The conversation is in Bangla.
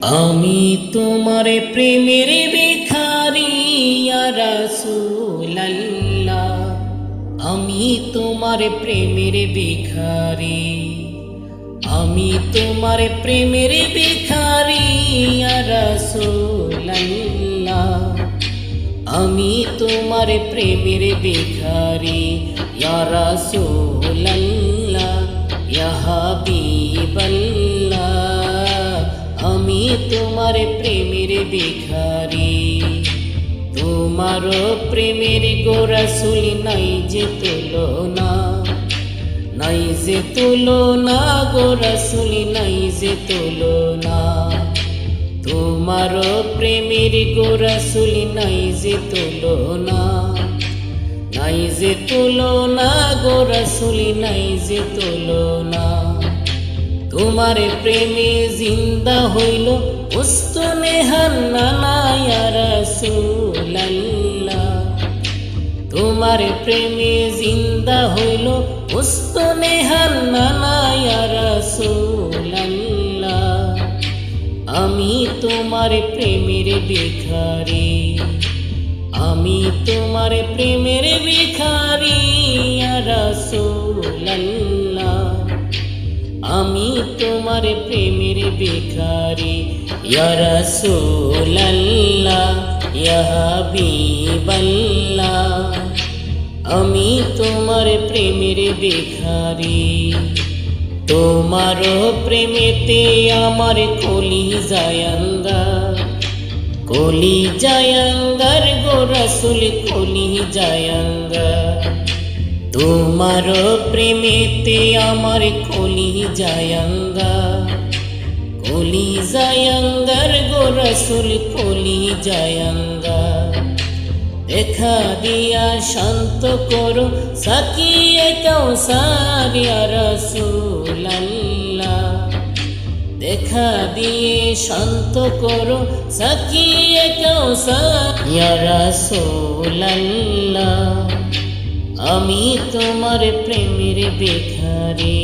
আমি তোমার প্রেমের ভিখারি ইয়া রাসূলুল্লাহ, আমি তোমার প্রেমের ভিখারি, আমি তোমার প্রেমের ভিখারি ইয়া রাসূলুল্লাহ, আমি তোমার প্রেমের ভিখারি ইয়া রাসূলুল্লাহ, ইয়া হাবিবাল্লাহ, আমি তোমার প্রেমের ভিখারি। তোমার প্রেমের গো রাসূল নাই যে তুলনা, নাই যে তুলনা গো রাসূল নাই যে তুলনা। তোমার প্রেমের গো রাসূল নাই যে তুলনা, নাই যে তুলনা গো রাসূল নাই যে তুলনা। তোমার প্রেমে জিন্দা হইল উস্তুনে হান্নানা ইয়া রাসূলুল্লাহ, তোমার প্রেমে জিন্দা হইল উস্তুনে হান্নানা ইয়া রাসূলুল্লাহ, আমি তোমার প্রেমের ভিখারি, আমি তোমার প্রেমের ভিখারি ইয়া রাসূলুল্লাহ, আমি তোমার প্রেমের ভিখারি ইয়া রাসূলুল্লাহ, ইয়া হাবিবাল্লাহ, আমি তোমার প্রেমের ভিখারি। তোমার প্রেমেতে আমার কলিজায় আঙ্গার, কলিজায় আঙ্গার গো রাসূল কলিজায় আঙ্গার। তোমার প্রেমেতে আমার কলিজায় আঙ্গার, কলিজায় আঙ্গার গো রাসূল কলিজায় আঙ্গার। দেখা দিয়া শান্ত করো সাকিয়ে কাউসার ইয়া রাসূলুল্লাহ, দেখা দিয়ে শান্ত করো সাকিয়ে কাউসার ইয়া রাসূলুল্লাহ, আমি তোমার প্রেমের ভিখারি।